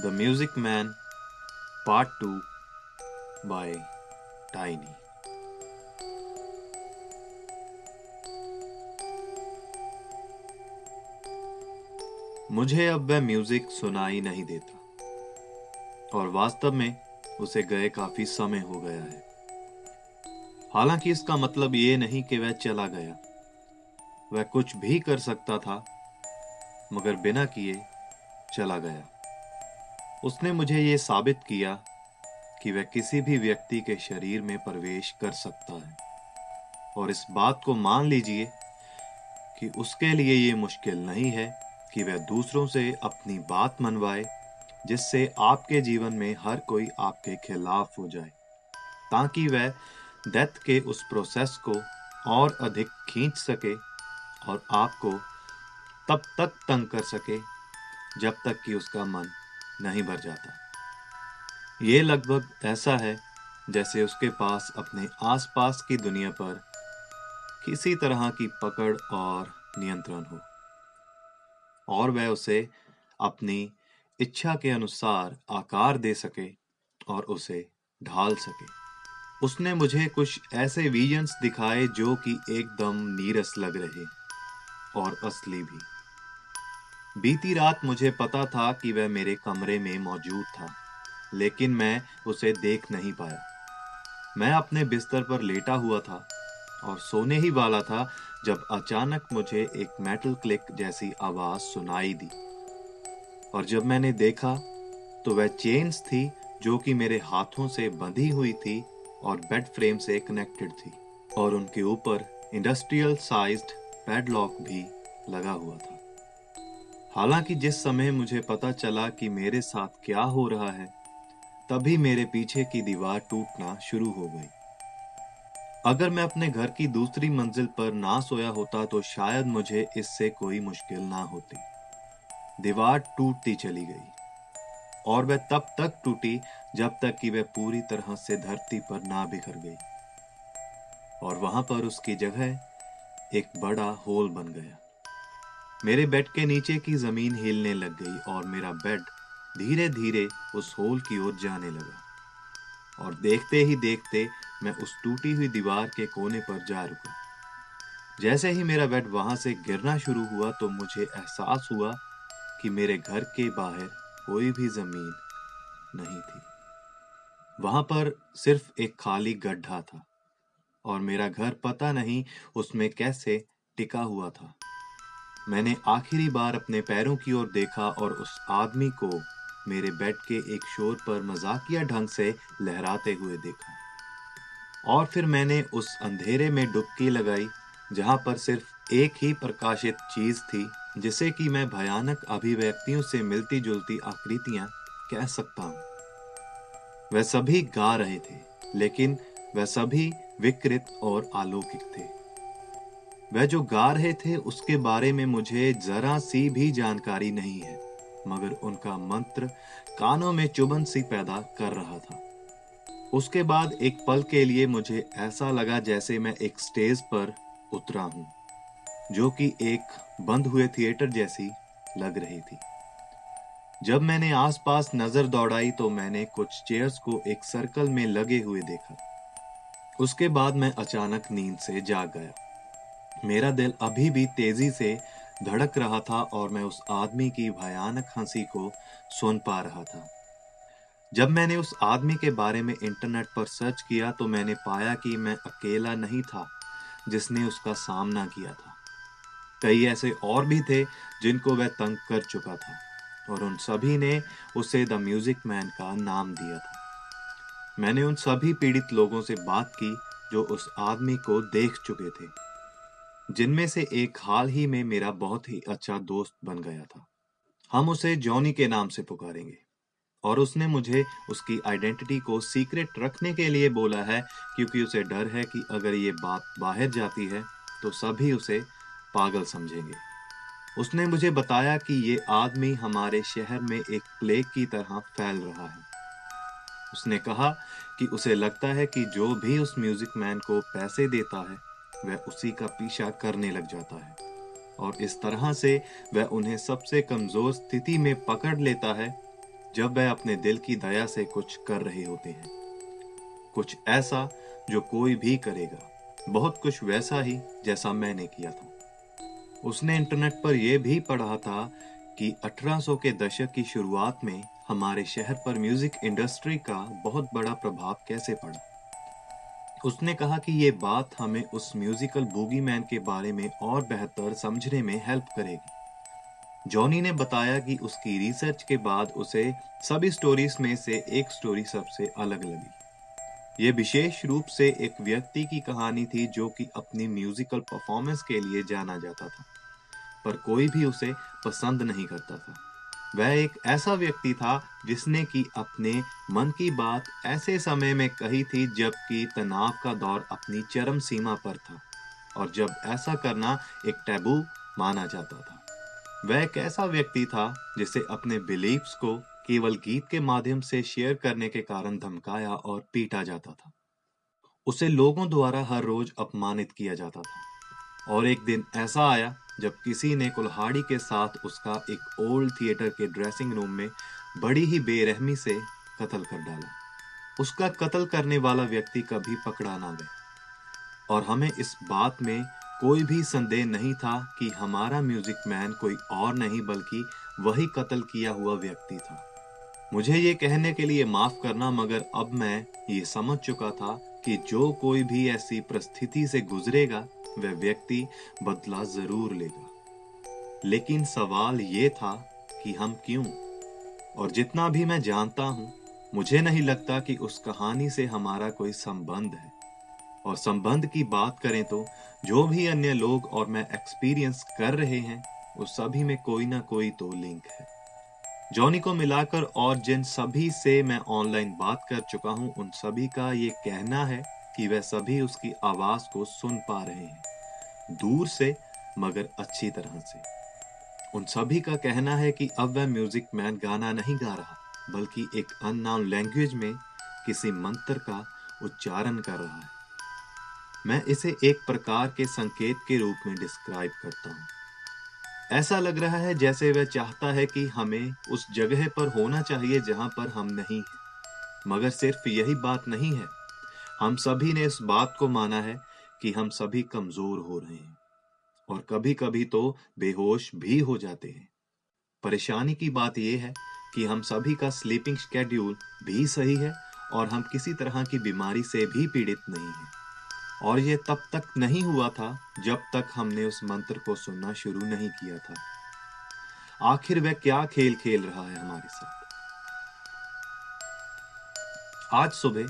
The Music Man Part 2 by Tiny। मुझे अब वह म्यूजिक सुनाई नहीं देता और वास्तव में उसे गए काफी समय हो गया है। हालांकि इसका मतलब ये नहीं कि वह चला गया। वह कुछ भी कर सकता था मगर बिना किए चला गया। उसने मुझे ये साबित किया कि वह किसी भी व्यक्ति के शरीर में प्रवेश कर सकता है और इस बात को मान लीजिए कि उसके लिए ये मुश्किल नहीं है कि वह दूसरों से अपनी बात मनवाए जिससे आपके जीवन में हर कोई आपके खिलाफ हो जाए, ताकि वह डेथ के उस प्रोसेस को और अधिक खींच सके और आपको तब तक तंग कर सके जब तक कि उसका मन नहीं भर जाता। ये लगभग ऐसा है जैसे उसके पास अपने आसपास की दुनिया पर किसी तरह की पकड़ और नियंत्रण हो और वह उसे अपनी इच्छा के अनुसार आकार दे सके और उसे ढाल सके। उसने मुझे कुछ ऐसे विजन्स दिखाए जो कि एकदम नीरस लग रहे और असली भी। बीती रात मुझे पता था कि वह मेरे कमरे में मौजूद था, लेकिन मैं उसे देख नहीं पाया। मैं अपने बिस्तर पर लेटा हुआ था और सोने ही वाला था जब अचानक मुझे एक मेटल क्लिक जैसी आवाज सुनाई दी और जब मैंने देखा तो वह चेन्स थी जो कि मेरे हाथों से बंधी हुई थी और बेड फ्रेम से कनेक्टेड थी और उनके ऊपर इंडस्ट्रियल साइज्ड पैडलॉक भी लगा हुआ था। हालांकि जिस समय मुझे पता चला कि मेरे साथ क्या हो रहा है, तभी मेरे पीछे की दीवार टूटना शुरू हो गई। अगर मैं अपने घर की दूसरी मंजिल पर ना सोया होता तो शायद मुझे इससे कोई मुश्किल ना होती। दीवार टूटती चली गई और वह तब तक टूटी जब तक कि वह पूरी तरह से धरती पर ना बिखर गई और वहां पर उसकी जगह एक बड़ा होल बन गया। मेरे बेड के नीचे की जमीन हिलने लग गई और मेरा बेड धीरे धीरे उस होल की ओर जाने लगा और देखते ही देखते मैं उस टूटी हुई दीवार के कोने पर जा रुका। जैसे ही मेरा बेड वहां से गिरना शुरू हुआ तो मुझे एहसास हुआ कि मेरे घर के बाहर कोई भी जमीन नहीं थी। वहां पर सिर्फ एक खाली गड्ढा था और मेरा घर पता नहीं उसमें कैसे टिका हुआ था। मैंने आखिरी बार अपने पैरों की ओर देखा और उस आदमी को मेरे बेड के एक शोर पर मजाकिया ढंग से लहराते हुए देखा और फिर मैंने उस अंधेरे में डुबकी लगाई जहां पर सिर्फ एक ही प्रकाशित चीज थी जिसे कि मैं भयानक अभिव्यक्तियों से मिलती जुलती आकृतियां कह सकता हूं। वह सभी गा रहे थे, लेकिन वह सभी विकृत और अलौकिक थे। वह जो गा रहे थे उसके बारे में मुझे जरा सी भी जानकारी नहीं है, मगर उनका मंत्र कानों में चुभन सी पैदा कर रहा था। उसके बाद एक पल के लिए मुझे ऐसा लगा जैसे मैं एक स्टेज पर उतरा हूं, जो कि एक बंद हुए थिएटर जैसी लग रही थी। जब मैंने आसपास नजर दौड़ाई तो मैंने कुछ चेयर्स को एक सर्कल में लगे हुए देखा। उसके बाद मैं अचानक नींद से जाग गया। मेरा दिल अभी भी तेजी से धड़क रहा था और मैं उस आदमी की भयानक हंसी को सुन पा रहा था। जब मैंने उस आदमी के बारे में इंटरनेट पर सर्च किया तो मैंने पाया कि मैं अकेला नहीं था जिसने उसका सामना किया था। कई ऐसे और भी थे जिनको वह तंग कर चुका था और उन सभी ने उसे द म्यूजिक मैन का नाम दिया था। मैंने उन सभी पीड़ित लोगों से बात की जो उस आदमी को देख चुके थे, जिनमें से एक हाल ही में मेरा बहुत ही अच्छा दोस्त बन गया था। हम उसे जॉनी के नाम से पुकारेंगे और उसने मुझे उसकी आइडेंटिटी को सीक्रेट रखने के लिए बोला है क्योंकि उसे डर है कि अगर ये बात बाहर जाती है तो सभी उसे पागल समझेंगे। उसने मुझे बताया कि ये आदमी हमारे शहर में एक प्लेग की तरह फैल रहा है। उसने कहा कि उसे लगता है कि जो भी उस म्यूजिक मैन को पैसे देता है वह उसी का पीछा करने लग जाता है और इस तरह से वह उन्हें सबसे कमजोर स्थिति में पकड़ लेता है जब वह अपने दिल की दया से कुछ कर रहे होते हैं, कुछ ऐसा जो कोई भी करेगा, बहुत कुछ वैसा ही जैसा मैंने किया था। उसने इंटरनेट पर यह भी पढ़ा था कि 1800 के दशक की शुरुआत में हमारे शहर पर म्यूजिक इंडस्ट्री का बहुत बड़ा प्रभाव कैसे पड़ा। उसने कहा कि ये बात हमें उस म्यूजिकल बूगीमैन के बारे में और बेहतर समझने में हेल्प करेगी। जॉनी ने बताया कि उसकी रिसर्च के बाद उसे सभी स्टोरीज में से एक स्टोरी सबसे अलग लगी। ये विशेष रूप से एक व्यक्ति की कहानी थी जो कि अपनी म्यूजिकल परफॉर्मेंस के लिए जाना जाता था, पर कोई भी उसे पसंद नहीं करता था। वह एक ऐसा व्यक्ति था जिसने कि अपने मन की बात ऐसे समय में कही थी जबकि तनाव का दौर अपनी चरम सीमा पर था, और जब ऐसा करना एक टैबू माना जाता था। वह एक ऐसा व्यक्ति था जिसे अपने बिलीफ्स को केवल गीत के माध्यम से शेयर करने के कारण धमकाया और पीटा जाता था। उसे लोगों द्वारा हर रोज अपमानित किया जाता था, और एक दिन ऐसा आया जब किसी ने कुल्हाड़ी के साथ उसका एक ओल्ड थिएटर के ड्रेसिंग रूम में बड़ी ही बेरहमी से कत्ल कर डाला। उसका कत्ल करने वाला व्यक्ति कभी पकड़ा ना गया, और हमें इस बात में कोई भी संदेह नहीं था कि हमारा म्यूजिक मैन कोई और नहीं बल्कि वही कत्ल किया हुआ व्यक्ति था। मुझे ये कहने के लिए माफ करना, मगर अब मैं ये समझ चुका था कि जो कोई भी ऐसी परिस्थिति से गुजरेगा वह व्यक्ति बदला जरूर लेगा। लेकिन सवाल ये था कि हम क्यों? और जितना भी मैं जानता हूं, मुझे नहीं लगता कि उस कहानी से हमारा कोई संबंध है। और संबंध की बात करें तो जो भी अन्य लोग और मैं एक्सपीरियंस कर रहे हैं, उस सभी में कोई ना कोई तो लिंक है। जॉनी को मिलाकर और जिन सभी से मैं ऑनलाइन बात कर चुका हूं, उन सभी का ये कहना है कि वह सभी उसकी आवाज को सुन पा रहे हैं, दूर से मगर अच्छी तरह से। उन सभी का कहना है कि अब वह म्यूजिक मैन गाना नहीं गा रहा, बल्कि एक अननोन लैंग्वेज में किसी मंत्र का उच्चारण कर रहा है। मैं इसे एक प्रकार के संकेत के रूप में डिस्क्राइब करता हूँ। ऐसा लग रहा है जैसे वह चाहता है कि हमें उस जगह पर होना चाहिए जहां पर हम नहीं हैं। मगर सिर्फ यही बात नहीं है, हम सभी ने इस बात को माना है कि हम सभी कमजोर हो रहे हैं, और कभी कभी तो बेहोश भी हो जाते हैं। परेशानी की बात यह है कि हम सभी का स्लीपिंग शेड्यूल भी सही है, और हम किसी तरह की बीमारी से भी पीड़ित नहीं हैं। और यह तब तक नहीं हुआ था जब तक हमने उस मंत्र को सुनना शुरू नहीं किया था। आखिर वह क्या खेल खेल रहा है हमारे साथ? आज सुबह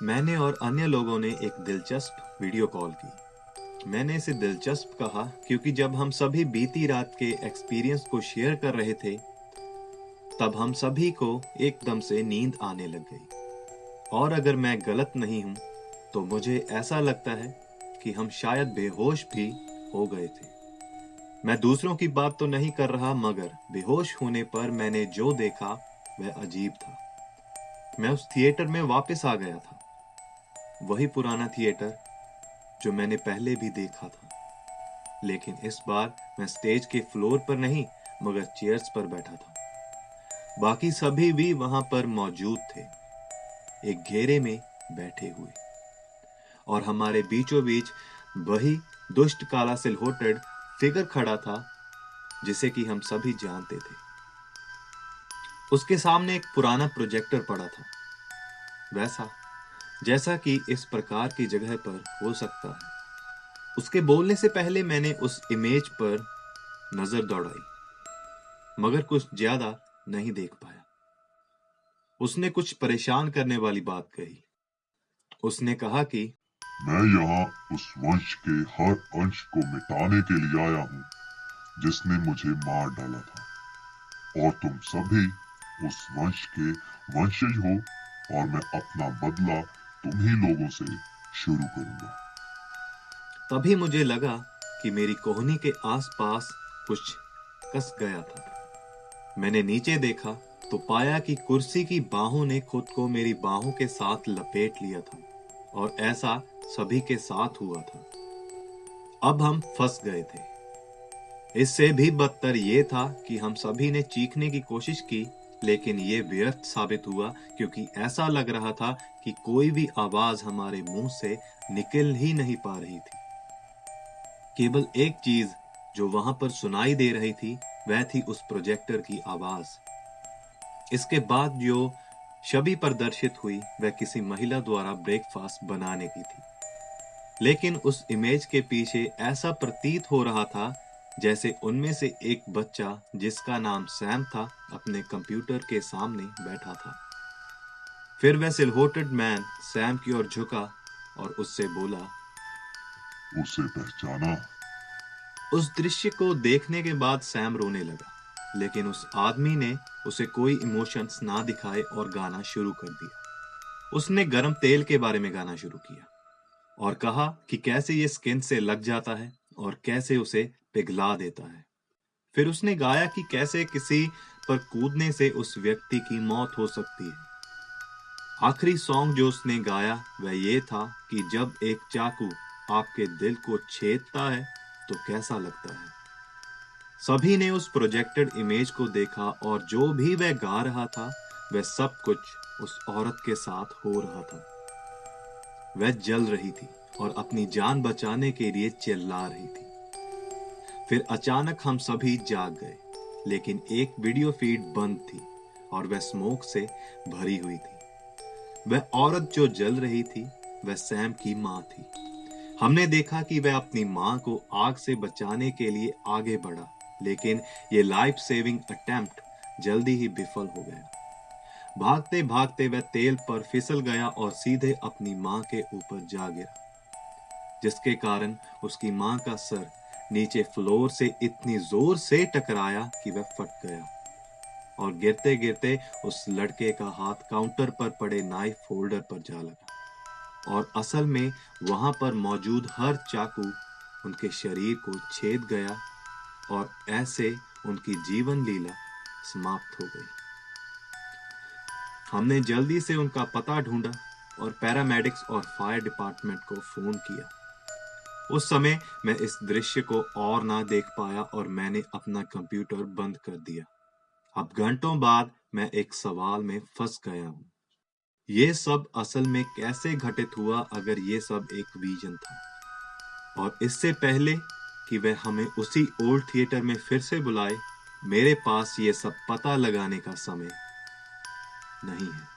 मैंने और अन्य लोगों ने एक दिलचस्प वीडियो कॉल की। मैंने इसे दिलचस्प कहा क्योंकि जब हम सभी बीती रात के एक्सपीरियंस को शेयर कर रहे थे, तब हम सभी को एकदम से नींद आने लग गई। और अगर मैं गलत नहीं हूं तो मुझे ऐसा लगता है कि हम शायद बेहोश भी हो गए थे। मैं दूसरों की बात तो नहीं कर रहा, मगर बेहोश होने पर मैंने जो देखा वह अजीब था। मैं उस थिएटर में वापस आ गया था, वही पुराना थिएटर जो मैंने पहले भी देखा था, लेकिन इस बार मैं स्टेज के फ्लोर पर नहीं मगर चेयर्स पर बैठा था। बाकी सभी भी वहां पर मौजूद थे, एक घेरे में बैठे हुए, और हमारे बीचों बीच वही दुष्ट काला सिलहोटेड फिगर खड़ा था जिसे कि हम सभी जानते थे। उसके सामने एक पुराना प्रोजेक्टर पड़ा था, वैसा जैसा कि इस प्रकार की जगह पर हो सकता है। उसके बोलने से पहले मैंने उस इमेज पर नजर दौड़ाई, मगर कुछ ज्यादा नहीं देख पाया। उसने कुछ परेशान करने वाली बात कही। उसने कहा कि मैं यहाँ उस वंश के हर अंश को मिटाने के लिए आया हूँ जिसने मुझे मार डाला था, और तुम सभी उस वंश के वंशज हो, और मैं अपना बदला तुम्ही लोगों से शुरू करूंगा। तभी मुझे लगा कि मेरी कोहनी के आसपास कुछ कस गया था। मैंने नीचे देखा तो पाया कि कुर्सी की बाहों ने खुद को मेरी बाहों के साथ लपेट लिया था, और ऐसा सभी के साथ हुआ था। अब हम फंस गए थे। इससे भी बदतर यह था कि हम सभी ने चीखने की कोशिश की, लेकिन ये व्यर्थ साबित हुआ क्योंकि ऐसा लग रहा था कि कोई भी आवाज हमारे मुंह से निकल ही नहीं पा रही थी। केवल एक चीज जो वहां पर सुनाई दे रही थी वह थी उस प्रोजेक्टर की आवाज। इसके बाद जो छवि प्रदर्शित हुई वह किसी महिला द्वारा ब्रेकफास्ट बनाने की थी, लेकिन उस इमेज के पीछे ऐसा प्रतीत हो रहा था जैसे उनमें से एक बच्चा जिसका नाम सैम था अपने कंप्यूटर के सामने बैठा था। फिर वह सिलहोटेड मैन सैम की ओर झुका और उससे बोला। उसे पहचाना? उस दृश्य को देखने के बाद सैम रोने लगा, लेकिन उस आदमी ने उसे कोई इमोशंस ना दिखाए और गाना शुरू कर दिया। उसने गर्म तेल के बारे में गाना शुरू किया और कहा कि कैसे ये स्किन से लग जाता है और कैसे उसे पिघला देता है। फिर उसने गाया कि कैसे किसी पर कूदने से उस व्यक्ति की मौत हो सकती है। आखिरी सॉन्ग जो उसने गाया वह ये था कि जब एक चाकू आपके दिल को छेदता है तो कैसा लगता है। सभी ने उस प्रोजेक्टेड इमेज को देखा और जो भी वह गा रहा था वह सब कुछ उस औरत के साथ हो रहा था। वह जल रही थी और अपनी जान बचाने के लिए चिल्ला रही थी। फिर अचानक हम सभी जाग गए, लेकिन एक वीडियो फीड बंद थी और वह स्मोक से भरी हुई थी। वह औरत जो जल रही थी वह सैम की माँ थी। हमने देखा कि वह अपनी माँ को आग से बचाने के लिए आगे बढ़ा, लेकिन ये लाइफ सेविंग अटेम्प्ट जल्दी ही विफल हो गया। भागते भागते वह तेल पर फिसल गया और सीधे अपनी माँ के ऊपर जा गिरा, जिसके कारण उसकी माँ का सर नीचे फ्लोर से इतनी जोर से टकराया कि वह फट गया और गिरते गिरते उस लड़के का हाथ काउंटर पर पड़े नाइफ होल्डर पर जा लगा और असल में वहां पर मौजूद हर चाकू उनके शरीर को छेद गया और ऐसे उनकी जीवन लीला समाप्त हो गई। हमने जल्दी से उनका पता ढूंढा और पैरामेडिक्स और फायर डिपार्टमेंट को फोन किया। उस समय मैं इस दृश्य को और ना देख पाया और मैंने अपना कंप्यूटर बंद कर दिया। अब घंटों बाद मैं एक सवाल में फंस गया हूँ। ये सब असल में कैसे घटित हुआ अगर ये सब एक विजन था? और इससे पहले कि वह हमें उसी ओल्ड थिएटर में फिर से बुलाए, मेरे पास ये सब पता लगाने का समय नहीं है।